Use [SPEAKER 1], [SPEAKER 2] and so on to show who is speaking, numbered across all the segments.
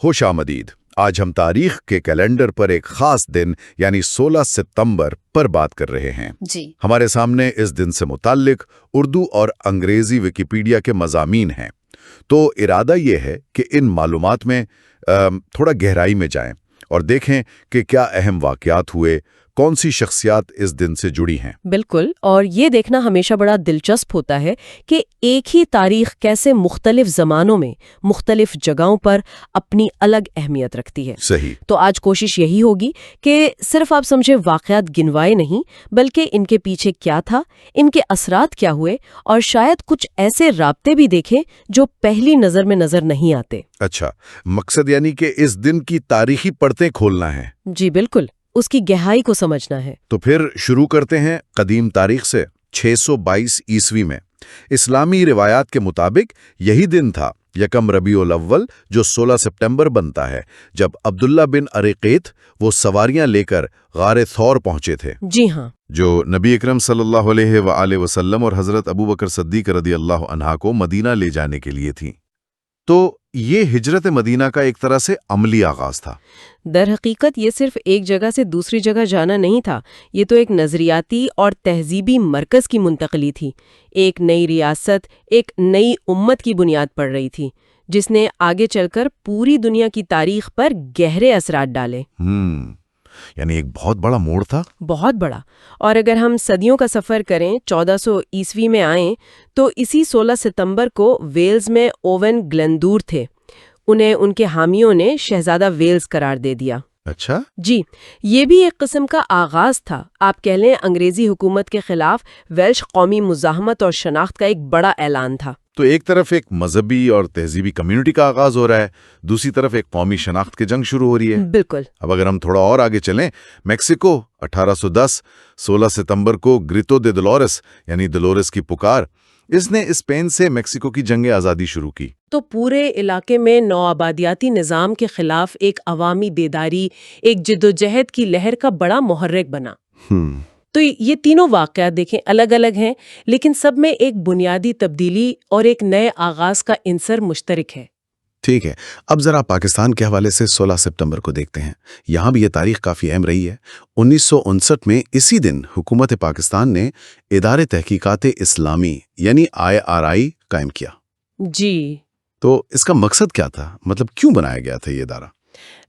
[SPEAKER 1] خوش آمدید۔ آج ہم تاریخ کے کیلنڈر پر ایک خاص دن یعنی 16 ستمبر پر بات کر رہے ہیں۔
[SPEAKER 2] جی
[SPEAKER 1] ہمارے سامنے اس دن سے متعلق اردو اور انگریزی ویکیپیڈیا کے مضامین ہیں، تو ارادہ یہ ہے کہ ان معلومات میں تھوڑا گہرائی میں جائیں اور دیکھیں کہ کیا اہم واقعات ہوئے، کون سی شخصیات اس دن سے جڑی ہیں۔
[SPEAKER 2] بالکل، اور یہ دیکھنا ہمیشہ بڑا دلچسپ ہوتا ہے کہ ایک ہی تاریخ کیسے مختلف زمانوں میں مختلف جگہوں پر اپنی الگ اہمیت رکھتی ہے۔
[SPEAKER 1] صحیح۔
[SPEAKER 2] تو آج کوشش یہی ہوگی کہ صرف آپ سمجھے واقعات گنوائے نہیں، بلکہ ان کے پیچھے کیا تھا، ان کے اثرات کیا ہوئے، اور شاید کچھ ایسے رابطے بھی دیکھیں جو پہلی نظر میں نظر نہیں آتے۔
[SPEAKER 1] اچھا، مقصد یعنی کہ اس دن کی تاریخی پرتیں کھولنا ہے۔
[SPEAKER 2] جی بالکل، اس کی گہرائی کو سمجھنا ہے۔
[SPEAKER 1] تو پھر شروع کرتے ہیں قدیم تاریخ سے۔ 622 عیسوی میں اسلامی روایات کے مطابق یہی دن تھا، یکم ربیع الاول، جو 16 سپٹمبر بنتا ہے، جب عبداللہ بن اریقیت وہ سواریاں لے کر غار ثور پہنچے تھے،
[SPEAKER 2] جی ہاں،
[SPEAKER 1] جو نبی اکرم صلی اللہ علیہ وآلہ وسلم اور حضرت ابوبکر صدیق رضی اللہ عنہ کو مدینہ لے جانے کے لیے تھیں۔ تو یہ ہجرت مدینہ کا ایک طرح سے عملی آغاز تھا۔
[SPEAKER 2] در حقیقت یہ صرف ایک جگہ سے دوسری جگہ جانا نہیں تھا، یہ تو ایک نظریاتی اور تہذیبی مرکز کی منتقلی تھی۔ ایک نئی ریاست، ایک نئی امت کی بنیاد پڑ رہی تھی، جس نے آگے چل کر پوری دنیا کی تاریخ پر گہرے اثرات ڈالے۔
[SPEAKER 1] یعنی ایک بہت بڑا موڑ تھا۔
[SPEAKER 2] بہت بڑا۔ اور اگر ہم صدیوں کا سفر کریں، 1400 عیسوی میں آئیں، تو اسی 16 ستمبر کو ویلز میں اوون گلندور تھے۔ انہیں ان کے حامیوں نے شہزادہ ویلز قرار دے دیا۔
[SPEAKER 1] اچھا،
[SPEAKER 2] جی، یہ بھی ایک قسم کا آغاز تھا۔ آپ کہہ لیں انگریزی حکومت کے خلاف ویلش قومی مزاحمت اور شناخت کا ایک بڑا اعلان تھا۔
[SPEAKER 1] تو ایک طرف ایک مذہبی اور تہذیبی کمیونٹی کا آغاز ہو رہا ہے، دوسری طرف ایک قومی شناخت کی جنگ شروع ہو رہی ہے۔
[SPEAKER 2] بالکل۔
[SPEAKER 1] اب اگر ہم تھوڑا اور آگے چلیں، میکسیکو 1810 16 ستمبر کو گریتو دے دولورس یعنی دولورس کی پکار، اس نے اسپین سے میکسیکو کی جنگ آزادی شروع کی۔
[SPEAKER 2] تو پورے علاقے میں نوآبادیاتی نظام کے خلاف ایک عوامی بیداری، ایک جدوجہد کی لہر کا بڑا محرک بنا۔ تو یہ تینوں واقعات دیکھیں الگ الگ ہیں، لیکن سب میں ایک بنیادی تبدیلی اور ایک نئے آغاز کا عنصر مشترک ہے۔
[SPEAKER 3] ٹھیک ہے، اب ذرا پاکستان کے حوالے سے 16 ستمبر کو دیکھتے ہیں۔ یہاں بھی یہ تاریخ کافی اہم رہی ہے۔ 1959 میں اسی دن حکومت پاکستان نے ادارے تحقیقات اسلامی یعنی IRI قائم کیا۔
[SPEAKER 2] جی،
[SPEAKER 3] تو اس کا مقصد کیا تھا؟ مطلب کیوں بنایا گیا تھا یہ ادارہ؟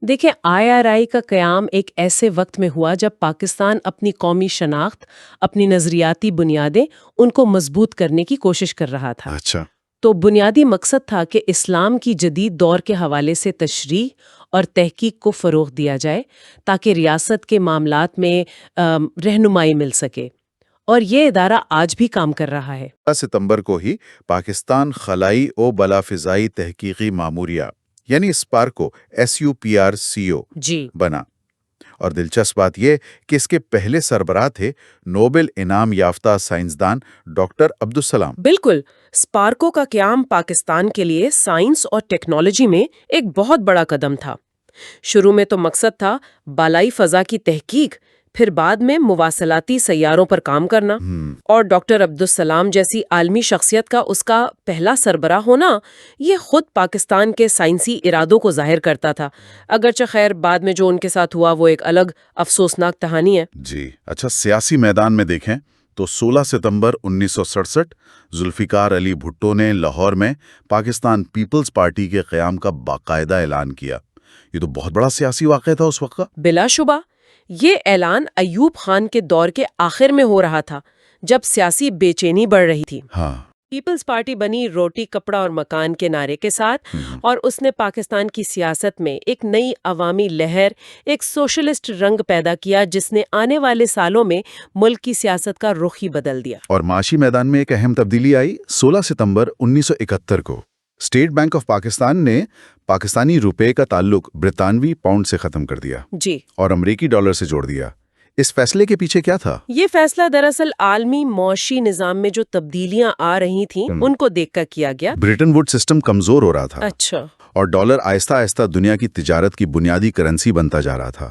[SPEAKER 2] دیکھیں IRI کا قیام ایک ایسے وقت میں ہوا جب پاکستان اپنی قومی شناخت، اپنی نظریاتی بنیادیں ان کو مضبوط کرنے کی کوشش کر رہا تھا۔
[SPEAKER 3] اچھا،
[SPEAKER 2] تو بنیادی مقصد تھا کہ اسلام کی جدید دور کے حوالے سے تشریح اور تحقیق کو فروغ دیا جائے تاکہ ریاست کے معاملات میں رہنمائی مل سکے، اور یہ ادارہ آج بھی کام کر رہا ہے۔
[SPEAKER 1] 16 ستمبر کو ہی پاکستان خلائی و بلافضائی تحقیقی ماموریہ یعنی اسپارکو SUPRCO
[SPEAKER 2] جی
[SPEAKER 1] بنا، اور دلچسپ بات یہ کہ اس کے پہلے سربراہ تھے نوبل انعام یافتہ سائنسدان ڈاکٹر عبدالسلام۔
[SPEAKER 2] بالکل، اسپارکو کا قیام پاکستان کے لیے سائنس اور ٹیکنالوجی میں ایک بہت بڑا قدم تھا۔ شروع میں تو مقصد تھا بالائی فضا کی تحقیق، پھر بعد میں مواصلاتی سیاروں پر کام کرنا، اور ڈاکٹر عبدالسلام جیسی عالمی شخصیت کا اس کا پہلا سربراہ ہونا یہ خود پاکستان کے سائنسی ارادوں کو ظاہر کرتا تھا، اگرچہ خیر بعد میں جو ان کے ساتھ ہوا وہ ایک الگ افسوسناک کہانی ہے۔
[SPEAKER 1] جی اچھا، سیاسی میدان میں دیکھیں تو 16 ستمبر 1967 ذوالفقار علی بھٹو نے لاہور میں پاکستان پیپلز پارٹی کے قیام کا باقاعدہ اعلان کیا۔ یہ تو بہت بڑا سیاسی واقعہ تھا اس وقت کا۔
[SPEAKER 2] بلا شبہ یہ اعلان ایوب خان کے دور کے آخر میں ہو رہا تھا، جب سیاسی بے چینی بڑھ رہی تھی۔
[SPEAKER 1] ہاں،
[SPEAKER 2] پیپلز پارٹی بنی روٹی کپڑا اور مکان کے نعرے کے ساتھ، اور اس نے پاکستان کی سیاست میں ایک نئی عوامی لہر، ایک سوشلسٹ رنگ پیدا کیا جس نے آنے والے سالوں میں ملک کی سیاست کا رخ ہی بدل دیا۔
[SPEAKER 1] اور معاشی میدان میں ایک اہم تبدیلی آئی 16 ستمبر 1971 کو۔ اسٹیٹ بینک آف پاکستان نے پاکستانی روپے کا تعلق برطانوی پاؤنڈ سے ختم کر دیا
[SPEAKER 2] جی،
[SPEAKER 1] اور امریکی ڈالر سے جوڑ دیا۔ اس فیصلے کے پیچھے کیا تھا؟
[SPEAKER 2] یہ فیصلہ دراصل عالمی معاشی نظام میں جو تبدیلیاں آ رہی تھیں ان کو دیکھ کر کیا گیا۔
[SPEAKER 1] برٹن ووڈ سسٹم کمزور ہو رہا تھا،
[SPEAKER 2] اچھا،
[SPEAKER 1] اور ڈالر آہستہ آہستہ دنیا کی تجارت کی بنیادی کرنسی بنتا جا رہا تھا۔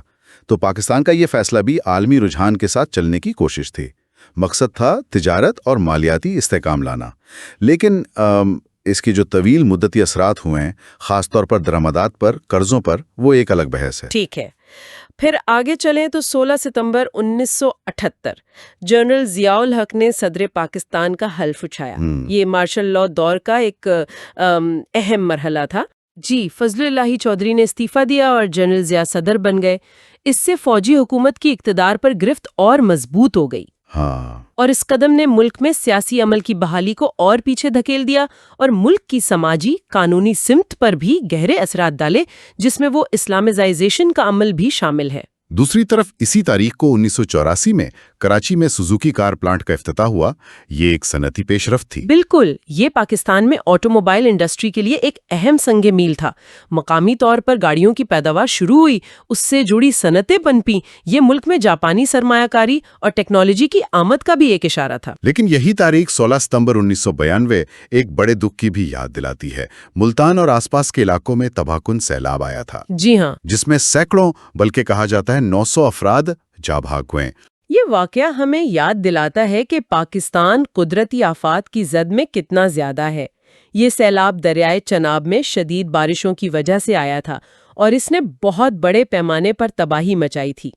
[SPEAKER 1] تو پاکستان کا یہ فیصلہ بھی عالمی رجحان کے ساتھ چلنے کی کوشش تھی۔ مقصد تھا تجارت اور مالیاتی استحکام لانا، لیکن اس کی جو طویل مدتی اثرات ہوئے ہیں خاص طور پر درآمدات پر، قرضوں پر، وہ ایک الگ بحث ہے۔
[SPEAKER 2] ٹھیک ہے، پھر آگے چلیں تو 16 ستمبر 1978 جنرل ضیاء الحق نے صدر پاکستان کا حلف اٹھایا۔ یہ مارشل لاء دور کا ایک اہم مرحلہ تھا۔ جی، فضل اللہ چودھری نے استعفیٰ دیا اور جنرل ضیاء صدر بن گئے۔ اس سے فوجی حکومت کی اقتدار پر گرفت اور مضبوط ہو گئی۔
[SPEAKER 1] ہاں،
[SPEAKER 2] اور اس قدم نے ملک میں سیاسی عمل کی بحالی کو اور پیچھے دھکیل دیا اور ملک کی سماجی قانونی سمت پر بھی گہرے اثرات ڈالے، جس میں وہ اسلامائزیشن کا عمل بھی شامل ہے۔
[SPEAKER 3] دوسری طرف اسی تاریخ کو 1984 میں کراچی میں سوزوکی کار پلانٹ کا افتتاح ہوا۔ یہ ایک صنعتی پیش رفت تھی۔
[SPEAKER 2] بالکل، یہ پاکستان میں آٹو موبائل انڈسٹری کے لیے ایک اہم سنگ میل تھا۔ مقامی طور پر گاڑیوں کی پیداوار شروع ہوئی، اس سے جڑی صنعتیں پنپیں۔ یہ ملک میں جاپانی سرمایہ کاری اور ٹیکنالوجی کی آمد کا بھی ایک اشارہ تھا۔
[SPEAKER 3] لیکن یہی تاریخ 16 ستمبر 1992 ایک بڑے دکھ کی بھی یاد دلاتی ہے۔ ملتان اور آس پاس کے علاقوں میں تباہ کن سیلاب آیا تھا،
[SPEAKER 2] جی ہاں،
[SPEAKER 3] جس میں سینکڑوں بلکہ کہا جاتا ہے 900 افراد جاں بھاگ ہوئے۔
[SPEAKER 2] یہ واقعہ ہمیں یاد دلاتا ہے کہ پاکستان قدرتی آفات کی زد میں کتنا زیادہ ہے۔ یہ سیلاب دریائے چناب میں شدید بارشوں کی وجہ سے آیا تھا اور اس نے بہت بڑے پیمانے پر تباہی مچائی تھی۔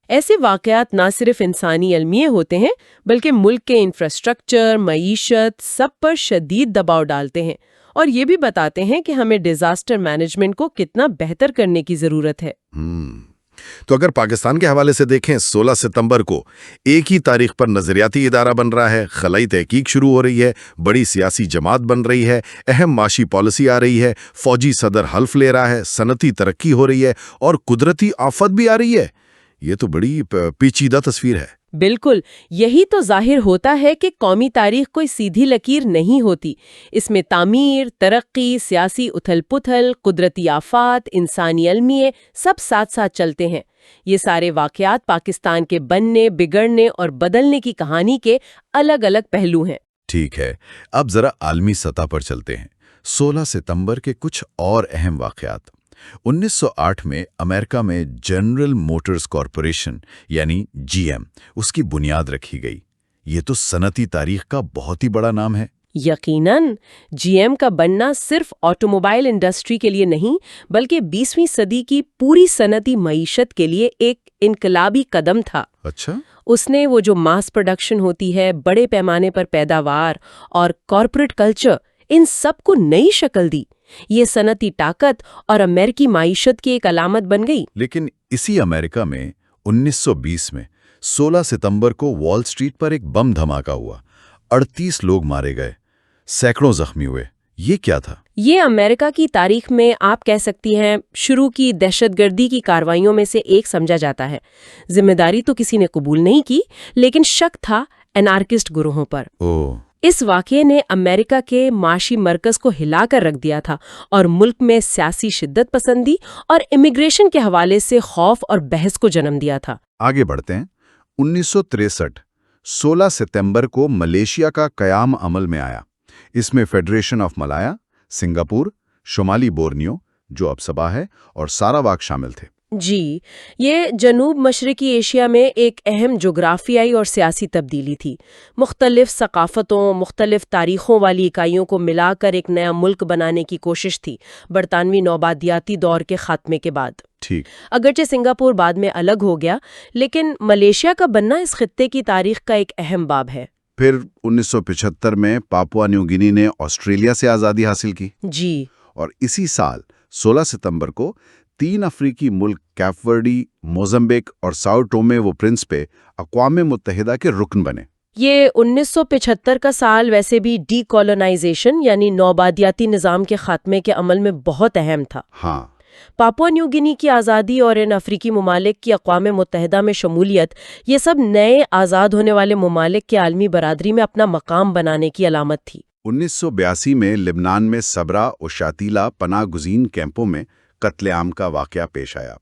[SPEAKER 2] ایسے واقعات نہ صرف انسانی المیے ہوتے ہیں بلکہ ملک کے انفراسٹرکچر، معیشت، سب پر شدید دباؤ ڈالتے ہیں اور یہ بھی بتاتے ہیں کہ ہمیں ڈیزاسٹر مینجمنٹ کو کتنا بہتر کرنے کی ضرورت ہے۔
[SPEAKER 3] تو اگر پاکستان کے حوالے سے دیکھیں، 16 ستمبر کو ایک ہی تاریخ پر نظریاتی ادارہ بن رہا ہے، خلائی تحقیق شروع ہو رہی ہے، بڑی سیاسی جماعت بن رہی ہے، اہم معاشی پالیسی آ رہی ہے، فوجی صدر حلف لے رہا ہے، صنعتی ترقی ہو رہی ہے اور قدرتی آفت بھی آ رہی ہے۔ یہ تو بڑی پیچیدہ تصویر ہے۔
[SPEAKER 2] بالکل، یہی تو ظاہر ہوتا ہے کہ قومی تاریخ کوئی سیدھی لکیر نہیں ہوتی۔ اس میں تعمیر، ترقی، سیاسی اتھل پتھل، قدرتی آفات، انسانی المیے سب ساتھ ساتھ چلتے ہیں۔ یہ سارے واقعات پاکستان کے بننے، بگڑنے اور بدلنے کی کہانی کے الگ الگ پہلو ہیں۔
[SPEAKER 1] ٹھیک ہے، اب ذرا عالمی سطح پر چلتے ہیں۔ 16 ستمبر کے کچھ اور اہم واقعات۔ 1908 میں امریکہ میں جنرل موٹرز کارپوریشن یعنی GM اس کی بنیاد رکھی گئی۔ یہ تو صنعتی تاریخ کا بہت ہی بڑا نام ہے۔
[SPEAKER 2] یقیناً، GM کا بننا صرف آٹو موبائل انڈسٹری کے لیے نہیں بلکہ 20ویں صدی کی پوری صنعتی معیشت کے لیے ایک انقلابی قدم تھا۔
[SPEAKER 1] اچھا،
[SPEAKER 2] اس نے وہ جو ماس پروڈکشن ہوتی ہے، بڑے پیمانے پر پیداوار اور کارپوریٹ کلچر، ان سب کو نئی شکل دی۔ یہ صنعتی طاقت اور امریکی معیشت کی ایک علامت بن گئی۔
[SPEAKER 1] لیکن اسی امریکہ میں 1920 میں 16 ستمبر کو وال سٹریٹ پر ایک بم دھماکہ ہوا، 38 لوگ مارے گئے، سینکڑوں زخمی ہوئے۔ یہ کیا تھا؟
[SPEAKER 2] یہ امریکہ کی تاریخ میں آپ کہہ سکتی ہیں شروع کی دہشت گردی کی کارروائیوں میں سے ایک سمجھا جاتا ہے۔ ذمہ داری تو کسی نے قبول نہیں کی، لیکن شک تھا انارکسٹ گروہوں پر۔ اس واقعے نے امریکہ کے معاشی مرکز کو ہلا کر رکھ دیا تھا اور ملک میں سیاسی شدت پسندی اور امیگریشن کے حوالے سے خوف اور بحث کو جنم دیا تھا۔
[SPEAKER 1] آگے بڑھتے ہیں۔ 1963 16 ستمبر کو ملیشیا کا قیام عمل میں آیا۔ اس میں فیڈریشن آف ملایا، سنگاپور، شمالی بورنیو جو اب صبا ہے اور ساراواک شامل تھے۔
[SPEAKER 2] جی، یہ جنوب مشرقی ایشیا میں ایک اہم جغرافیائی اور سیاسی تبدیلی تھی۔ مختلف ثقافتوں، مختلف تاریخوں والی اکائیوں کو ملا کر ایک نیا ملک بنانے کی کوشش تھی برطانوی نوآبادیاتی دور کے خاتمے کے بعد۔
[SPEAKER 1] ٹھیک،
[SPEAKER 2] اگرچہ سنگاپور بعد میں الگ ہو گیا، لیکن ملیشیا کا بننا اس خطے کی تاریخ کا ایک اہم باب ہے۔
[SPEAKER 1] پھر 1975 میں پاپوا نیو گینی نے آسٹریلیا سے آزادی حاصل کی۔
[SPEAKER 2] جی،
[SPEAKER 1] اور اسی سال 16 ستمبر کو 3 افریقی ملک کیپ ورڈی، موزمبیک اور ساؤ ٹومے و پرنسپے اقوام متحدہ کے رکن بنے۔
[SPEAKER 2] یہ 1975 کا سال ویسے بھی ڈی کولونائزیشن یعنی نوآبادیاتی نظام کے خاتمے کے عمل میں بہت اہم تھا۔
[SPEAKER 1] ہاں،
[SPEAKER 2] پاپوا نیو گینی کی آزادی اور ان افریقی ممالک کی اقوام متحدہ میں شمولیت، یہ سب نئے آزاد ہونے والے ممالک کے عالمی برادری میں اپنا مقام بنانے کی علامت تھی۔
[SPEAKER 1] 1982 میں لبنان میں صبرا و شاتیلا پناہ گزین کیمپوں میں قتل عام کا واقعہ پیش آیا۔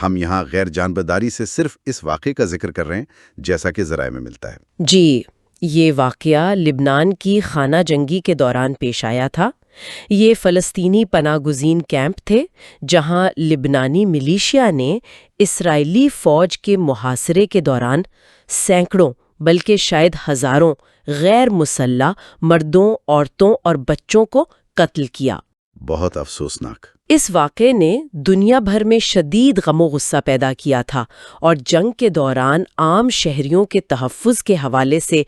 [SPEAKER 1] ہم یہاں غیر جانبداری سے صرف اس واقعے کا ذکر کر رہے ہیں جیسا کہ ذرائع میں ملتا ہے۔
[SPEAKER 2] جی، یہ واقعہ لبنان کی خانہ جنگی کے دوران پیش آیا تھا۔ یہ فلسطینی پناہ گزین کیمپ تھے جہاں لبنانی ملیشیا نے اسرائیلی فوج کے محاصرے کے دوران سینکڑوں بلکہ شاید ہزاروں غیر مسلح مردوں، عورتوں اور بچوں کو قتل کیا۔
[SPEAKER 3] بہت افسوسناک۔
[SPEAKER 2] اس واقعے نے دنیا بھر میں شدید غم و غصہ پیدا کیا تھا اور جنگ کے دوران عام شہریوں کے تحفظ کے حوالے سے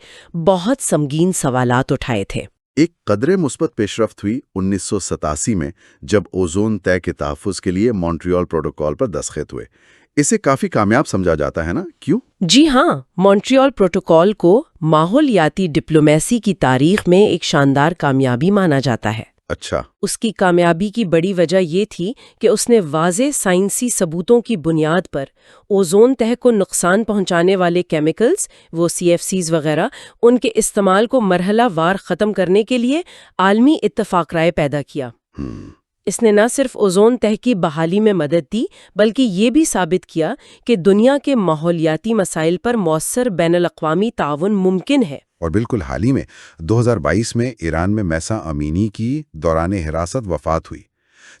[SPEAKER 2] بہت سنگین سوالات اٹھائے تھے۔
[SPEAKER 3] ایک قدرے مثبت پیش رفت ہوئی 1987 میں جب اوزون طے کے تحفظ کے لیے مونٹریال پروٹوکول پر دستخط ہوئے۔ اسے کافی کامیاب سمجھا جاتا ہے نا، کیوں؟
[SPEAKER 2] جی ہاں، مونٹریال پروٹوکول کو ماحولیاتی ڈپلومیسی کی تاریخ میں ایک شاندار کامیابی مانا جاتا ہے۔
[SPEAKER 3] اچھا۔
[SPEAKER 2] اس کی کامیابی کی بڑی وجہ یہ تھی کہ اس نے واضح سائنسی ثبوتوں کی بنیاد پر اوزون تہہ کو نقصان پہنچانے والے کیمیکلز، وہ CFCs وغیرہ، ان کے استعمال کو مرحلہ وار ختم کرنے کے لیے عالمی اتفاق رائے پیدا کیا۔ اس نے نہ صرف اوزون تہہ کی بحالی میں مدد دی بلکہ یہ بھی ثابت کیا کہ دنیا کے ماحولیاتی مسائل پر مؤثر بین الاقوامی تعاون ممکن ہے۔
[SPEAKER 3] اور بالکل حال ہی میں 2022 میں ایران میں مہسا امینی کی دوران حراست وفات ہوئی،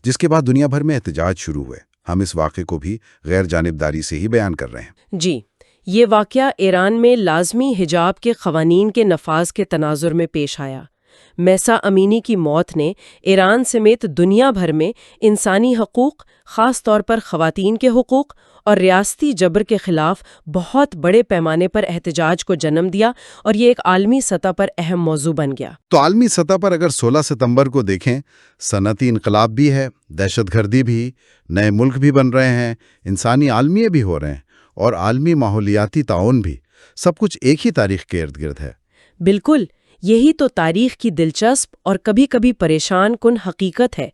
[SPEAKER 3] جس کے بعد دنیا بھر میں احتجاج شروع ہوئے۔ ہم اس واقعے کو بھی غیر جانبداری سے ہی بیان کر رہے ہیں۔
[SPEAKER 2] جی، یہ واقعہ ایران میں لازمی حجاب کے قوانین کے نفاذ کے تناظر میں پیش آیا۔ مہسا امینی کی موت نے ایران سمیت دنیا بھر میں انسانی حقوق، خاص طور پر خواتین کے حقوق اور ریاستی جبر کے خلاف بہت بڑے پیمانے پر احتجاج کو جنم دیا اور یہ ایک عالمی سطح پر اہم موضوع بن گیا۔
[SPEAKER 3] تو عالمی سطح پر اگر 16 ستمبر کو دیکھیں، صنعتی انقلاب بھی ہے، دہشت گردی بھی، نئے ملک بھی بن رہے ہیں، انسانی عالمیے بھی ہو رہے ہیں اور عالمی ماحولیاتی تعاون بھی، سب کچھ ایک ہی تاریخ کے ارد گرد ہے۔
[SPEAKER 2] بالکل، یہی تو تاریخ کی دلچسپ اور کبھی کبھی پریشان کن حقیقت ہے۔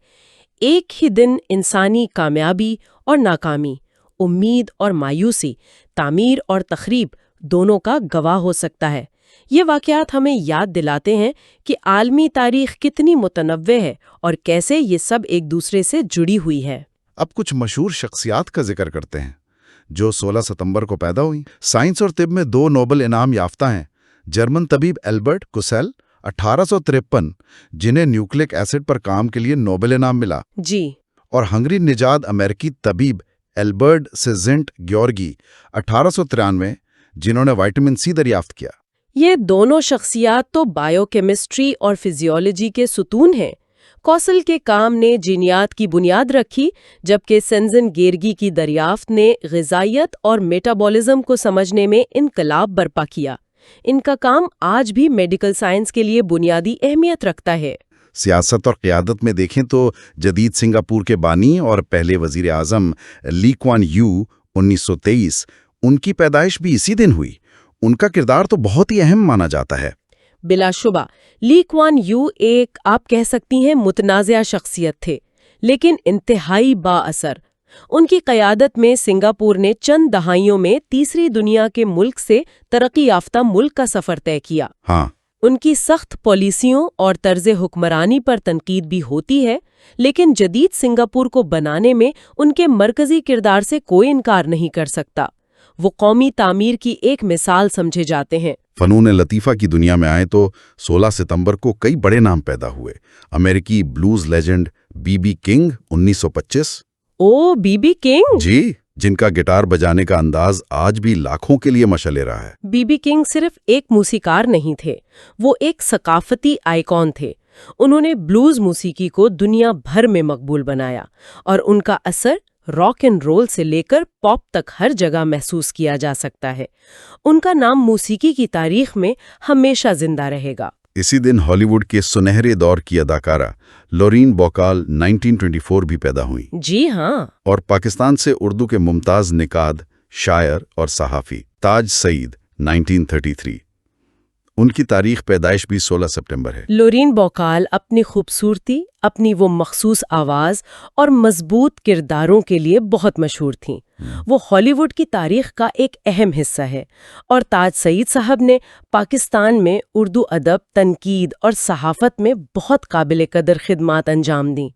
[SPEAKER 2] ایک ہی دن انسانی کامیابی اور ناکامی، امید اور مایوسی، تعمیر اور تخریب دونوں کا گواہ ہو سکتا ہے۔ یہ واقعات ہمیں یاد دلاتے ہیں کہ عالمی تاریخ کتنی متنوع ہے اور کیسے یہ سب ایک دوسرے سے جڑی ہوئی ہے۔
[SPEAKER 3] اب کچھ مشہور شخصیات کا ذکر کرتے ہیں جو 16 ستمبر کو پیدا ہوئی۔ سائنس اور طب میں 2 نوبل انعام یافتہ ہیں۔ جرمن طبیب ایلبرٹ کوسیل 1853، جنہیں نیوکلک ایسڈ پر کام کے لیے نوبل انعام ملا،
[SPEAKER 2] جی،
[SPEAKER 3] اور ہنگری نژاد امریکی طبیب ایلبرٹ سیزنٹ گیورگی 1893، جنہوں نے وائٹامن سی دریافت کیا۔
[SPEAKER 2] یہ دونوں شخصیات تو بائیو کیمسٹری اور فزیولوجی کے ستون ہیں۔ کوسل کے کام نے جینیات کی بنیاد رکھی، جبکہ سینزن گیرگی کی دریافت نے غذائیت اور میٹابولزم کو سمجھنے میں انقلاب برپا کیا۔ ان کا کام آج بھی میڈیکل سائنس کے لیے بنیادی اہمیت رکھتا ہے۔
[SPEAKER 3] سیاست اور قیادت میں دیکھیں تو جدید سنگاپور کے بانی اور پہلے وزیر اعظم لی کوان یو 1923، ان کی پیدائش بھی اسی دن ہوئی۔ ان کا کردار تو بہت ہی اہم مانا جاتا ہے۔
[SPEAKER 2] بلا شبہ لی کوان یو ایک، آپ کہہ سکتی ہیں، متنازع شخصیت تھے، لیکن انتہائی با اثر۔ ان کی قیادت میں سنگاپور نے چند دہائیوں میں تیسری دنیا کے ملک سے ترقی یافتہ ملک کا سفر طے کیا۔
[SPEAKER 3] ہاں،
[SPEAKER 2] ان کی سخت پالیسیوں اور طرز حکمرانی پر تنقید بھی ہوتی ہے، لیکن جدید سنگاپور کو بنانے میں ان کے مرکزی کردار سے کوئی انکار نہیں کر سکتا۔ وہ قومی تعمیر کی ایک مثال سمجھے جاتے ہیں۔
[SPEAKER 3] فنون لطیفہ کی دنیا میں آئے تو 16 ستمبر کو کئی بڑے نام پیدا ہوئے۔ امریکی blues legend B King 1925۔
[SPEAKER 2] Oh, B King?
[SPEAKER 3] جی، جن کا گٹار بجانے کا انداز آج بھی لاکھوں کے لیے مشعل راہ ہے۔
[SPEAKER 2] بی کنگ صرف ایک موسیقار نہیں تھے، وہ ایک ثقافتی آئیکن تھے۔ انہوں نے بلوز موسیقی کو دنیا بھر میں مقبول بنایا اور ان کا اثر راک اینڈ رول سے لے کر پاپ تک ہر جگہ محسوس کیا جا سکتا ہے۔ ان کا نام موسیقی کی تاریخ میں ہمیشہ زندہ رہے گا۔
[SPEAKER 3] اسی دن ہالی ووڈ کے سنہرے دور کی اداکارہ لورین بوکال 1924 بھی پیدا ہوئیں۔
[SPEAKER 2] جی ہاں۔
[SPEAKER 3] اور پاکستان سے اردو کے ممتاز نقاد، شاعر اور صحافی تاج سعید 1933۔ ان کی تاریخ پیدائش بھی 16 سپٹمبر ہے۔
[SPEAKER 2] لورین بوکال اپنی خوبصورتی، اپنی وہ مخصوص آواز اور مضبوط کرداروں کے لیے بہت مشہور تھیں۔ وہ ہالی ووڈ کی تاریخ کا ایک اہم حصہ ہے، اور تاج سعید صاحب نے پاکستان میں اردو ادب، تنقید اور صحافت میں بہت قابل قدر خدمات انجام دیں۔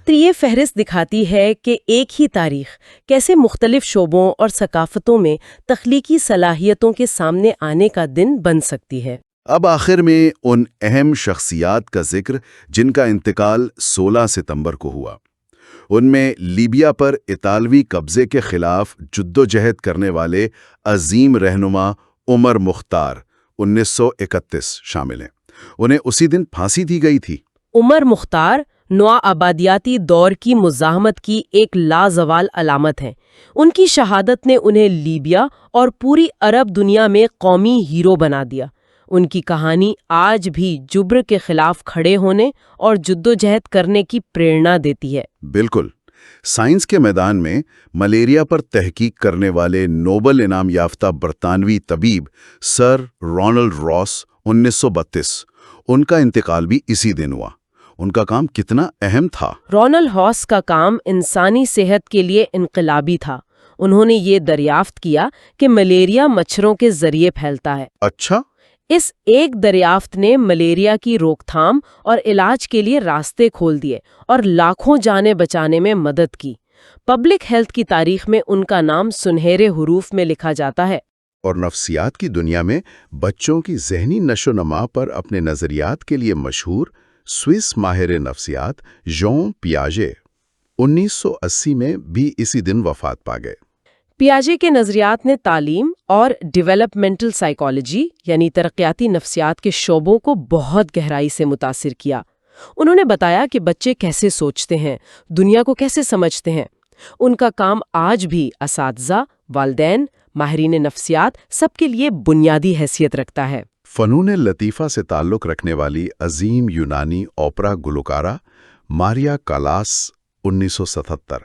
[SPEAKER 2] تو یہ فہرست دکھاتی ہے کہ ایک ہی تاریخ کیسے مختلف شعبوں اور ثقافتوں میں تخلیقی صلاحیتوں کے سامنے آنے کا دن بن سکتی ہے۔
[SPEAKER 3] اب آخر میں ان اہم شخصیات کا ذکر جن کا انتقال 16 ستمبر کو ہوا۔ ان میں لیبیا پر اطالوی قبضے کے خلاف جدوجہد کرنے والے عظیم رہنما عمر مختار 1931 شامل ہیں۔ انہیں اسی دن پھانسی دی گئی تھی۔
[SPEAKER 2] عمر مختار نوا آبادیاتی دور کی مزاحمت کی ایک لازوال علامت ہیں۔ ان کی شہادت نے انہیں لیبیا اور پوری عرب دنیا میں قومی ہیرو بنا دیا۔ ان کی کہانی آج بھی جبر کے خلاف کھڑے ہونے اور جدوجہد کرنے کی پریرنا دیتی ہے۔
[SPEAKER 3] بالکل۔ سائنس کے میدان میں ملیریا پر تحقیق کرنے والے نوبل انعام یافتہ برطانوی طبیب سر رونلڈ راس 1932، ان کا انتقال بھی اسی دن ہوا۔ ان کا کام کتنا اہم تھا۔
[SPEAKER 2] رونلڈ راس کا کام انسانی صحت کے لیے انقلابی تھا۔ انہوں نے یہ دریافت کیا کہ ملیریا مچھروں کے ذریعے پھیلتا ہے۔
[SPEAKER 3] اچھا۔
[SPEAKER 2] اس ایک دریافت نے ملیریا کی روک تھام اور علاج کے لیے راستے کھول دیے اور لاکھوں جانیں بچانے میں مدد کی۔ پبلک ہیلتھ کی تاریخ میں ان کا نام سنہرے حروف میں لکھا جاتا ہے۔
[SPEAKER 3] اور نفسیات کی دنیا میں بچوں کی ذہنی نشو و نما پر اپنے نظریات کے لیے مشہور سوئس ماہر نفسیات ژان پیاژے 1980 میں بھی اسی دن وفات پا گئے۔
[SPEAKER 2] پیاژے کے نظریات نے تعلیم اور ڈیولپمنٹل سائیکالوجی یعنی ترقیاتی نفسیات کے شعبوں کو بہت گہرائی سے متاثر کیا۔ انہوں نے بتایا کہ بچے کیسے سوچتے ہیں، دنیا کو کیسے سمجھتے ہیں۔ ان کا کام آج بھی اساتذہ، والدین، ماہرین نفسیات سب کے لیے بنیادی حیثیت رکھتا ہے۔
[SPEAKER 3] فنون لطیفہ سے تعلق رکھنے والی عظیم یونانی اوپرا گلوکارہ ماریا کالاس 1977،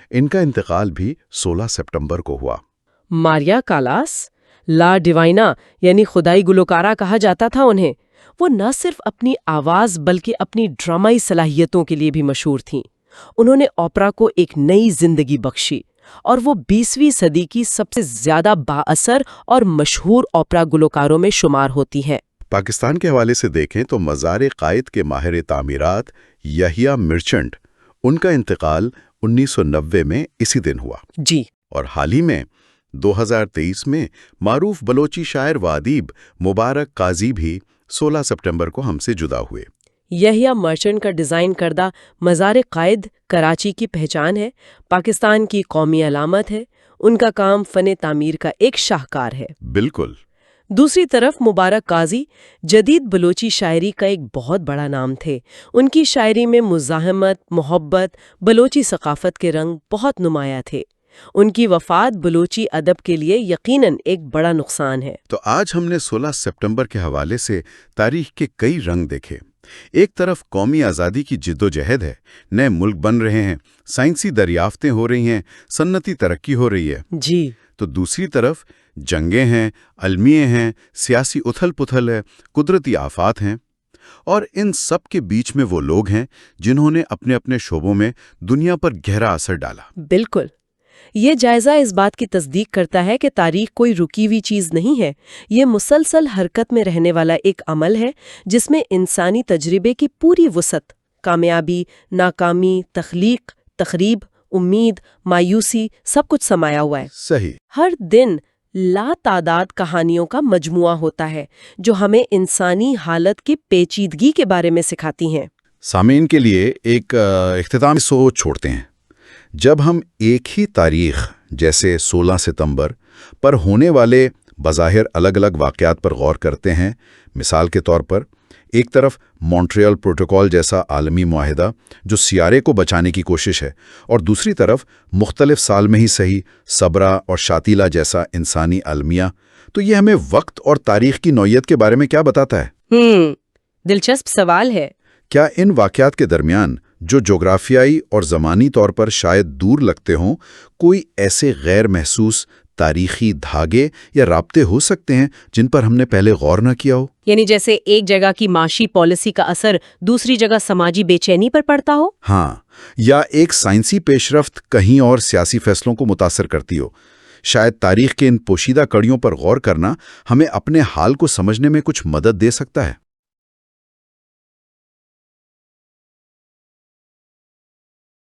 [SPEAKER 3] ان کا انتقال بھی 16 ستمبر کو ہوا۔
[SPEAKER 2] ماریا کالاس لا ڈیوائنا یعنی خدائی گلوکارہ کہا جاتا تھا انہیں۔ وہ نہ صرف اپنی آواز بلکہ اپنی ڈرامائی صلاحیتوں کے لیے بھی مشہور تھیں۔ انہوں نے اوپرا کو ایک نئی زندگی بخشی اور وہ 20ویں صدی کی سب سے زیادہ بااثر اور مشہور اوپرا گلوکاروں میں شمار ہوتی ہیں۔
[SPEAKER 3] پاکستان کے حوالے سے دیکھیں تو مزار قائد کے ماہر تعمیرات یحییٰ مرچنٹ، ان کا انتقال 1990 میں اسی دن ہوا۔
[SPEAKER 2] جی۔
[SPEAKER 3] اور حال ہی میں 2023 میں معروف بلوچی شاعر و ادیب مبارک قاضی بھی 16 ستمبر کو ہم سے جدا ہوئے۔
[SPEAKER 2] یحییٰ مرچنٹ کا ڈیزائن کردہ مزار قائد کراچی کی پہچان ہے، پاکستان کی قومی علامت ہے۔ ان کا کام فن تعمیر کا ایک شاہکار ہے۔
[SPEAKER 3] بالکل۔
[SPEAKER 2] دوسری طرف مبارک قاضی جدید بلوچی شاعری کا ایک بہت بڑا نام تھے۔ ان کی شاعری میں مزاحمت، محبت، بلوچی ثقافت کے رنگ بہت نمایاں تھے۔ ان کی وفات بلوچی ادب کے لیے یقیناً ایک بڑا نقصان ہے۔
[SPEAKER 3] تو آج ہم نے 16 ستمبر کے حوالے سے تاریخ کے کئی رنگ دیکھے۔ ایک طرف قومی آزادی کی جدوجہد ہے، نئے ملک بن رہے ہیں، سائنسی دریافتیں ہو رہی ہیں، صنعتی ترقی ہو رہی ہے۔
[SPEAKER 2] جی۔
[SPEAKER 3] تو دوسری طرف جنگیں ہیں، المیے ہیں، سیاسی اتھل پتھل ہے، قدرتی آفات ہیں، اور ان سب کے بیچ میں وہ لوگ ہیں جنہوں نے اپنے اپنے شعبوں میں دنیا پر گہرا اثر ڈالا۔
[SPEAKER 2] بالکل۔ یہ جائزہ اس بات کی تصدیق کرتا ہے کہ تاریخ کوئی رکی ہوئی چیز نہیں ہے، یہ مسلسل حرکت میں رہنے والا ایک عمل ہے جس میں انسانی تجربے کی پوری وسعت، کامیابی، ناکامی، تخلیق، تخریب، امید، مایوسی، سب کچھ سمایا ہوا ہے۔
[SPEAKER 3] صحیح۔
[SPEAKER 2] ہر دن لا تعداد کہانیوں کا مجموعہ ہوتا ہے جو ہمیں انسانی حالت کی پیچیدگی کے بارے میں سکھاتی ہیں۔
[SPEAKER 3] سامعین کے لیے ایک اختتامی سوچ چھوڑتے ہیں۔ جب ہم ایک ہی تاریخ جیسے 16 ستمبر پر ہونے والے بظاہر الگ الگ واقعات پر غور کرتے ہیں، مثال کے طور پر ایک طرف مونٹریال پروٹوکول جیسا عالمی معاہدہ جو سیارے کو بچانے کی کوشش ہے، اور دوسری طرف مختلف سال میں ہی صحیح صبرا اور شاتیلا جیسا انسانی المیہ، تو یہ ہمیں وقت اور تاریخ کی نوعیت کے بارے میں کیا بتاتا ہے؟
[SPEAKER 2] دلچسپ سوال ہے۔
[SPEAKER 3] کیا ان واقعات کے درمیان جو جغرافیائی اور زمانی طور پر شاید دور لگتے ہوں، کوئی ایسے غیر محسوس تاریخی دھاگے یا رابطے ہو سکتے ہیں جن پر ہم نے پہلے غور نہ کیا ہو؟
[SPEAKER 2] یعنی جیسے ایک جگہ کی معاشی پالیسی کا اثر دوسری جگہ سماجی بے چینی پر پڑتا ہو؟
[SPEAKER 3] ہاں، یا ایک سائنسی پیش رفت کہیں اور سیاسی فیصلوں کو متاثر کرتی ہو۔ شاید تاریخ کے ان پوشیدہ کڑیوں پر غور کرنا ہمیں اپنے حال کو سمجھنے میں کچھ مدد دے سکتا ہے۔